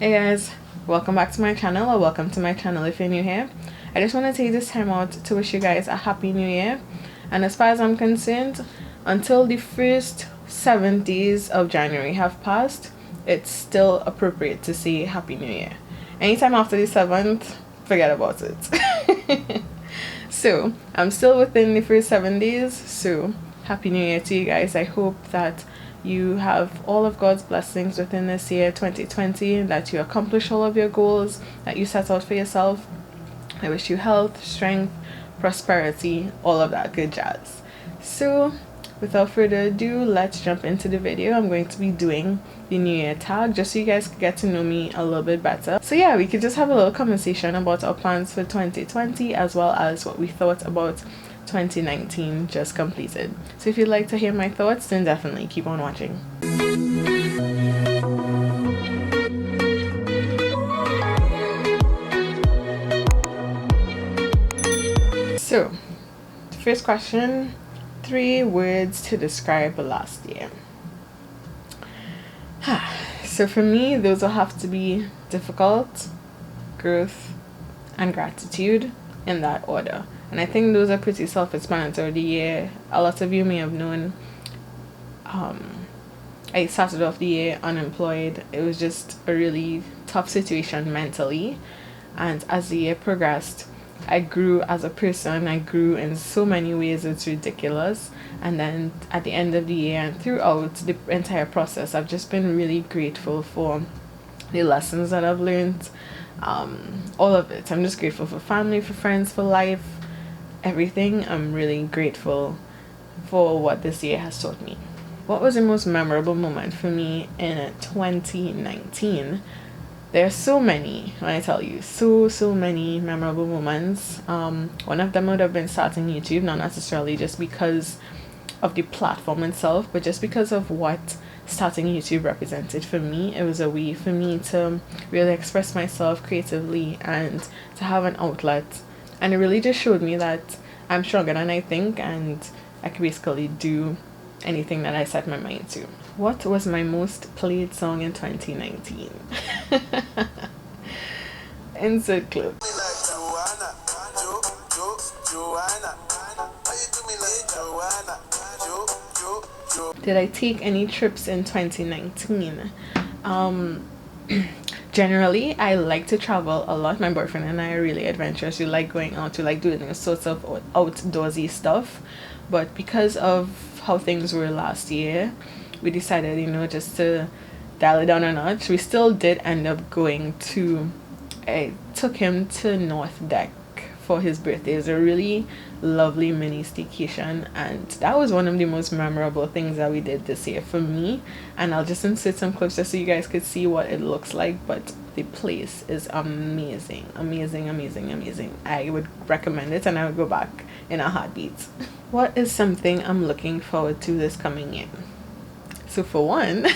Hey guys, welcome back to my channel, or welcome to my channel if you're new here. I just want to take this time out to wish you guys a happy new year. And as far as I'm concerned, until the first 7 days of January have passed, it's still appropriate to say happy new year. Anytime after the 7th, forget about it. So I'm still within the first 7 days, so happy new year to you guys. I hope that you have all of God's blessings within this year 2020, that you accomplish all of your goals that you set out for yourself. I wish you health, strength, prosperity, all of that good jazz. So without further ado, let's jump into the video. I'm going to be doing the new year tag just so you guys can get to know me a little bit better. So yeah, we could just have a little conversation about our plans for 2020 as well as what we thought about 2019 just completed. So if you'd like to hear my thoughts, then definitely keep on watching. So the first question, 3 words to describe the last year. So for me, those will have to be difficult, growth, and gratitude, in that order. And I think those are pretty self-explanatory. The year, a lot of you may have known, I started off the year unemployed. It was just a really tough situation mentally, and as the year progressed, I grew as a person. I grew in so many ways, it's ridiculous. And then at the end of the year and throughout the entire process, I've just been really grateful for the lessons that I've learned, all of it. I'm just grateful for family, for friends, for life, everything. I'm really grateful for what this year has taught me. What was the most memorable moment for me in 2019? There are so many, when I tell you, so many memorable moments. One of them would have been starting YouTube, not necessarily just because of the platform itself, but just because of what starting YouTube represented for me. It was a way for me to really express myself creatively and to have an outlet. And it really just showed me that I'm stronger than I think, and I can basically do anything that I set my mind to. What was my most played song in 2019? Insert clip. Did I take any trips in 2019? Generally, I like to travel a lot. My boyfriend and I are really adventurous. We like going out. We like doing all sorts of outdoorsy stuff. But because of how things were last year, we decided, just to dial it down a notch. We still did end up going to, I took him to North Deck for his birthday. It was a really lovely mini staycation, and that was one of the most memorable things that we did this year for me. And I'll just insert some clips just so you guys could see what it looks like. But the place is amazing. I would recommend it, and I would go back in a heartbeat. What is something I'm looking forward to this coming year? So for one,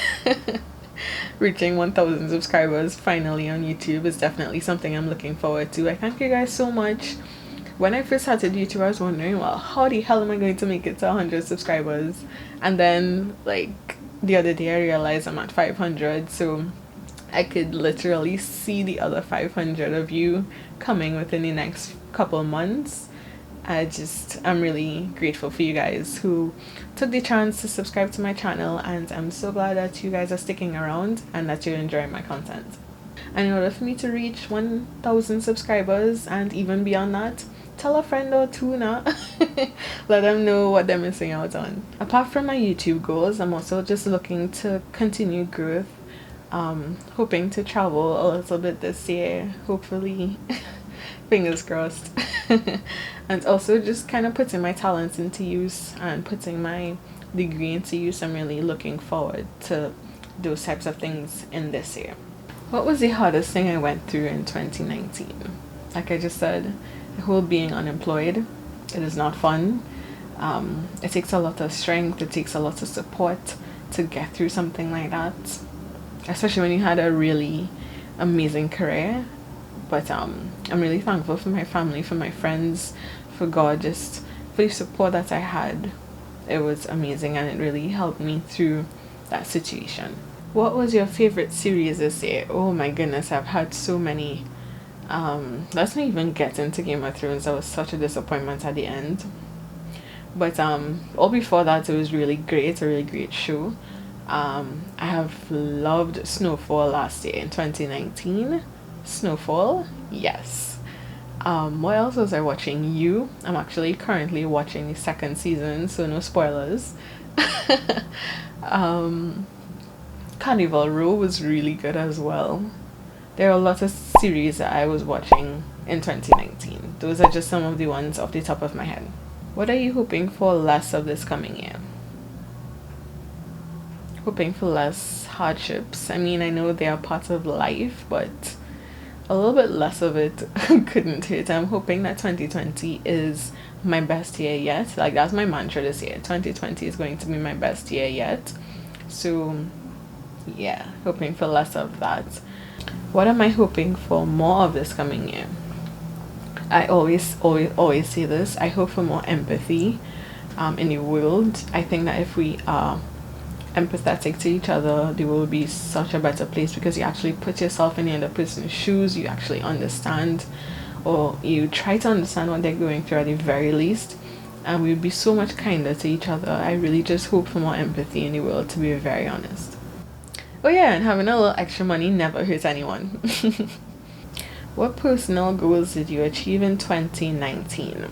reaching 1,000 subscribers finally on YouTube is definitely something I'm looking forward to. I thank you guys so much. When I first started YouTube, I was wondering, well, how the hell am I going to make it to 100 subscribers? And then, like, the other day I realized I'm at 500, so I could literally see the other 500 of you coming within the next couple months. I'm really grateful for you guys who took the chance to subscribe to my channel, and I'm so glad that you guys are sticking around and that you're enjoying my content. And in order for me to reach 1,000 subscribers and even beyond that, tell a friend or two now. Let them know what they're missing out on. Apart from my YouTube goals, I'm also just looking to continue growth, hoping to travel a little bit this year, hopefully. Fingers crossed. And also just kind of putting my talents into use and putting my degree into use. I'm really looking forward to those types of things in this year. What was the hardest thing I went through in 2019? Like I just said, the whole being unemployed, it is not fun. It takes a lot of strength, it takes a lot of support to get through something like that, especially when you had a really amazing career. But I'm really thankful for my family, for my friends, for God, just for the support that I had. It was amazing, and it really helped me through that situation. What was your favorite series this year? Oh my goodness, I've had so many. Let's not even get into Game of Thrones. That was such a disappointment at the end. But all before that, it was really great, a really great show. I have loved Snowfall last year in 2019. Snowfall, yes. What else was I watching? You. I'm actually currently watching the second season, so no spoilers. um, Carnival Row was really good as well. There are a lot of series that I was watching in 2019. Those are just some of the ones off the top of my head. What are you hoping for less of this coming year? Hoping for less hardships. I mean, I know they are part of life, but a little bit less of it couldn't hurt. I'm hoping that 2020 is my best year yet. Like, that's my mantra this year. 2020 is going to be my best year yet. So, yeah, hoping for less of that. What am I hoping for more of this coming year? I always say this. I hope for more empathy in the world. I think that if we are empathetic to each other, the world will be such a better place because you actually put yourself in the other person's shoes. You actually understand, or you try to understand what they're going through at the very least. And we would be so much kinder to each other. I really just hope for more empathy in the world, to be very honest. Oh yeah, and having a little extra money never hurts anyone. What personal goals did you achieve in 2019?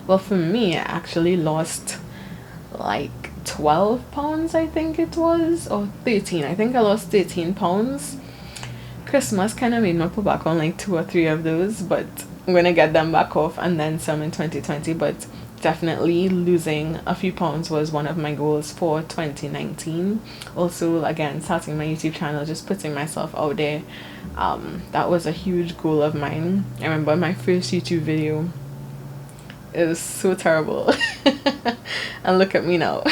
Well, for me, I actually lost like 12 pounds, I think it was, or 13. I think I lost 13 pounds. Christmas kind of made me pull back on like 2 or 3 of those, but I'm gonna get them back off and then some in 2020. But definitely losing a few pounds was one of my goals for 2019. Also, again, starting my YouTube channel, just putting myself out there, that was a huge goal of mine. I remember my first YouTube video, it was so terrible. And look at me now.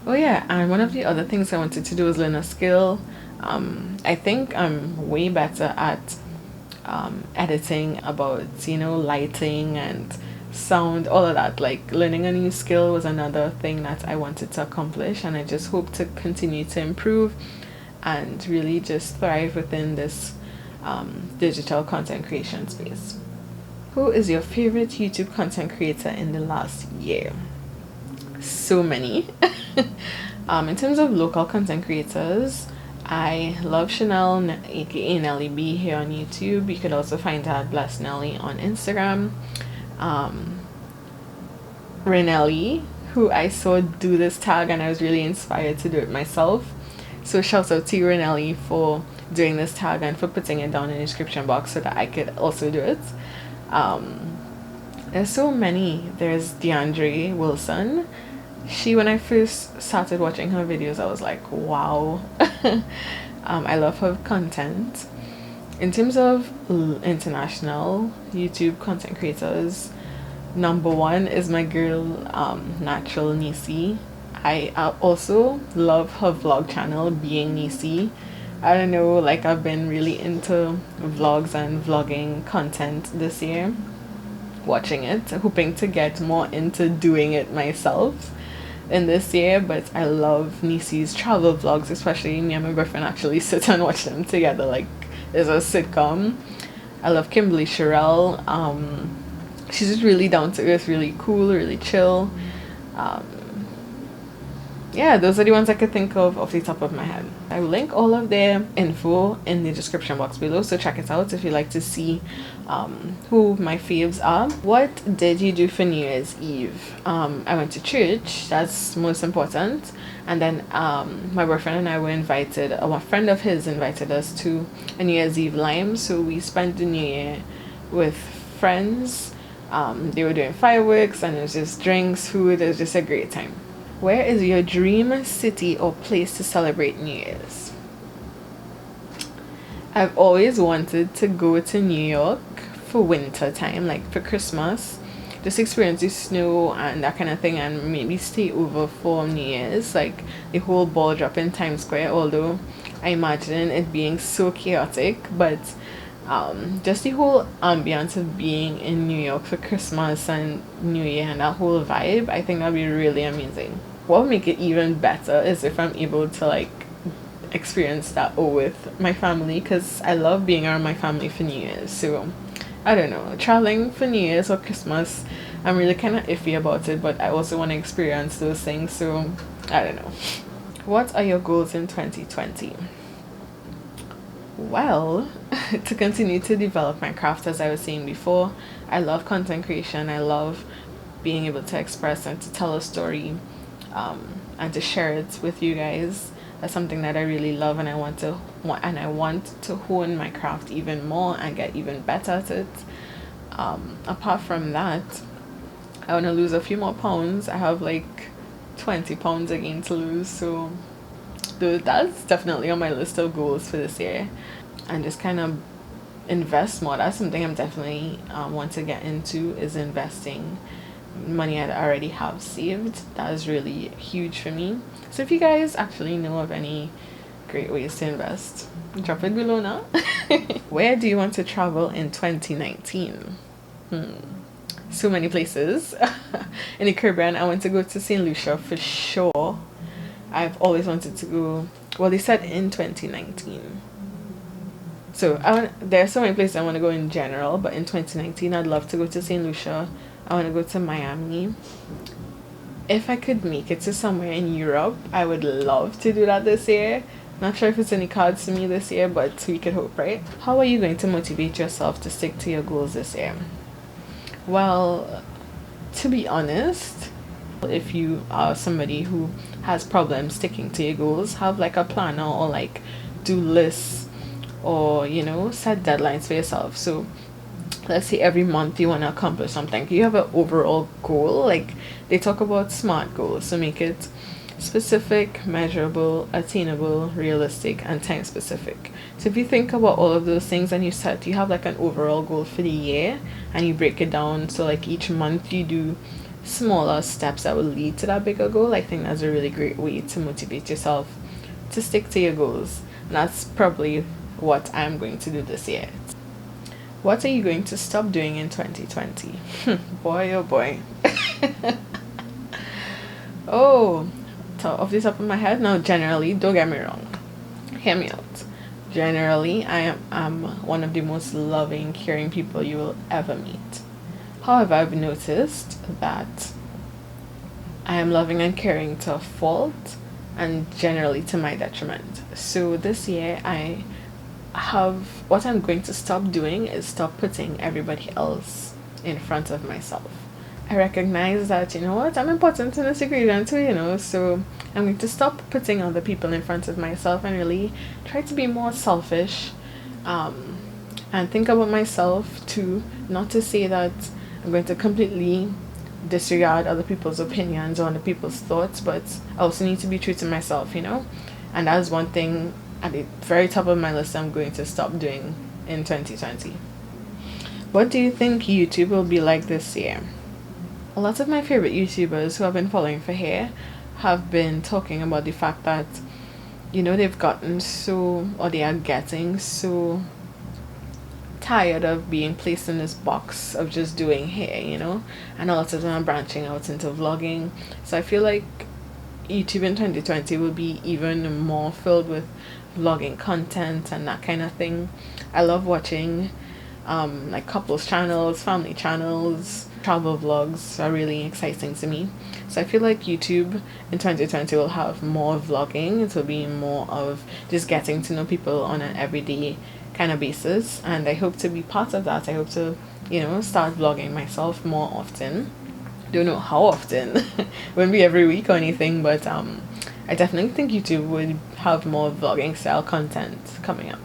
Oh yeah, and one of the other things I wanted to do was learn a skill. I think I'm way better at editing, about lighting and sound, all of that. Like, learning a new skill was another thing that I wanted to accomplish, and I just hope to continue to improve and really just thrive within this digital content creation space. Who is your favorite YouTube content creator in the last year? So many. In terms of local content creators, I love Chanel, aka Nelly B, here on YouTube. You could also find her at Bless Nelly on Instagram. Renelli, who I saw do this tag and I was really inspired to do it myself. So shout out to Renelli for doing this tag and for putting it down in the description box so that I could also do it. There's so many. There's DeAndre Wilson. When I first started watching her videos, I was like, wow. I love her content. In terms of international YouTube content creators, number one is my girl, naturallynishy. I also love her vlog channel, Being Nisi. I don't know, like, I've been really into vlogs and vlogging content this year, watching it, hoping to get more into doing it myself in this year. But I love Nisi's travel vlogs, especially me and my boyfriend actually sit and watch them together like it's a sitcom. I love Kimberly Sherrill. She's just really down to earth, really cool, really chill. Yeah, those are the ones I could think of off the top of my head. I will link all of their info in the description box below, so check it out if you'd like to see who my faves are. What did you do for New Year's Eve? I went to church, that's most important. And then my boyfriend and I were invited, a friend of his invited us to a New Year's Eve Lime, so we spent the New Year with friends. They were doing fireworks and it was just drinks, food, it was just a great time. Where is your dream city or place to celebrate New Year's? I've always wanted to go to New York for winter time, like for Christmas. Just experience the snow and that kind of thing, and maybe stay over for New Year's, like the whole ball drop in Times Square, although I imagine it being so chaotic. But just the whole ambience of being in New York for Christmas and New Year and that whole vibe, I think that'd be really amazing. What would make it even better is if I'm able to like experience that with my family, because I love being around my family for New Year's. So I don't know, traveling for New Year's or Christmas, I'm really kind of iffy about it, but I also want to experience those things. So I don't know. What are your goals in 2020? Well, to continue to develop my craft, as I was saying before. I love content creation. I love being able to express and to tell a story, and to share it with you guys. That's something that I really love, and I want to hone my craft even more and get even better at it. Apart from that, I want to lose a few more pounds. I have like 20 pounds again to lose, so that's definitely on my list of goals for this year. And just kind of invest more. That's something I'm definitely want to get into, is investing money I already have saved. That is really huge for me. So if you guys actually know of any great ways to invest, drop it below now. Where do you want to travel in 2019? So many places. In the Caribbean, I want to go to St. Lucia for sure. I've always wanted to go. Well, they said in 2019. So there are so many places I want to go in general, but in 2019 I'd love to go to St. Lucia. I want to go to Miami. If I could make it to somewhere in Europe, I would love to do that this year. Not sure if it's any cards to me this year, but we could hope, right? How are you going to motivate yourself to stick to your goals this year? Well, to be honest, if you are somebody who has problems sticking to your goals, have like a planner or like do lists, or set deadlines for yourself. So let's say every month you want to accomplish something, you have an overall goal. Like they talk about SMART goals, so make it specific, measurable, attainable, realistic, and time specific. So if you think about all of those things and you have like an overall goal for the year, and you break it down, so like each month you do smaller steps that will lead to that bigger goal, I think that's a really great way to motivate yourself to stick to your goals. And that's probably what I'm going to do this year. What are you going to stop doing in 2020? Boy, oh boy. Oh, off the top of my head, now generally, don't get me wrong, hear me out. Generally, I am one of the most loving, caring people you will ever meet. However, I've noticed that I am loving and caring to a fault, and generally to my detriment. So this year, what I'm going to stop doing is stop putting everybody else in front of myself. I recognize that, I'm important in this equation too, so I'm going to stop putting other people in front of myself and really try to be more selfish, and think about myself too. Not to say that I'm going to completely disregard other people's opinions or other people's thoughts, but I also need to be true to myself, and that's one thing at the very top of my list I'm going to stop doing in 2020. What do you think YouTube will be like this year? A lot of my favorite YouTubers who I've been following for here have been talking about the fact that, they've gotten so, or they are getting so tired of being placed in this box of just doing hair, and a lot of them are branching out into vlogging. So I feel like YouTube in 2020 will be even more filled with vlogging content and that kind of thing. I love watching like couples channels, family channels, travel vlogs are really exciting to me. So I feel like YouTube in 2020 will have more vlogging. It will be more of just getting to know people on an everyday kind of basis, and I hope to be part of that. I hope to start vlogging myself more often. Don't know how often. Won't be every week or anything, but I definitely think YouTube would have more vlogging style content coming up.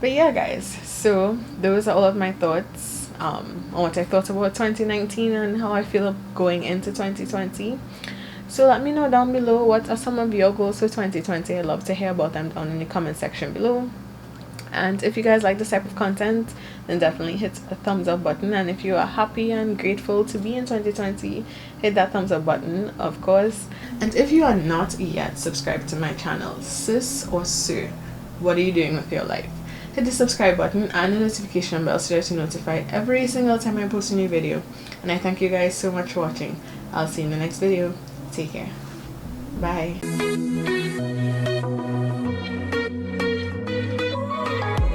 But yeah, guys, so those are all of my thoughts on what I thought about 2019 and how I feel going into 2020. So let me know down below, what are some of your goals for 2020? I'd love to hear about them down in the comment section below. And if you guys like this type of content, then definitely hit a thumbs up button. And if you are happy and grateful to be in 2020, hit that thumbs up button, of course. And if you are not yet subscribed to my channel, sis or sir, what are you doing with your life? Hit the subscribe button and the notification bell so that you're notified every single time I post a new video. And I thank you guys so much for watching. I'll see you in the next video. Take care. Bye.